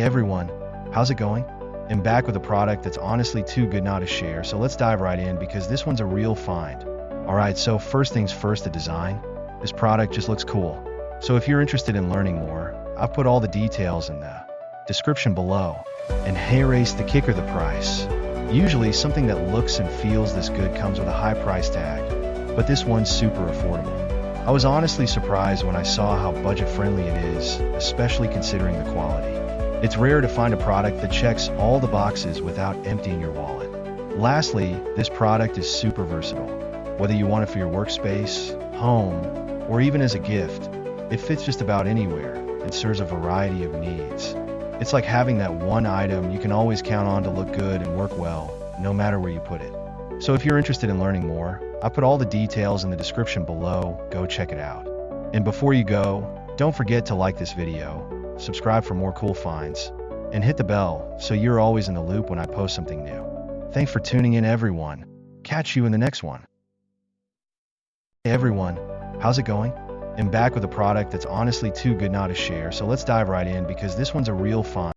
Hey everyone, how's it going? I'm back with a product that's honestly too good not to share, so let's dive right in because this one's a real find. Alright, so first things first, the design. This product just looks cool. So if you're interested in learning more, I've put all the details in the description below. And hey race, the kicker, the price. Usually something that looks and feels this good comes with a high price tag, but this one's super affordable. I was honestly surprised when I saw how budget friendly it is, especially considering the quality. It's rare to find a product that checks all the boxes without emptying your wallet. Lastly, this product is super versatile. Whether you want it for your workspace, home, or even as a gift, it fits just about anywhere and serves a variety of needs. It's like having that one item you can always count on to look good and work well, no matter where you put it. So if you're interested in learning more, I put all the details in the description below, go check it out. And before you go, don't forget to like this video, subscribe for more cool finds, and hit the bell so you're always in the loop when I post something new. Thanks for tuning in everyone. Catch you in the next one. Hey everyone, how's it going? I'm back with a product that's honestly too good not to share, so let's dive right in because this one's a real find.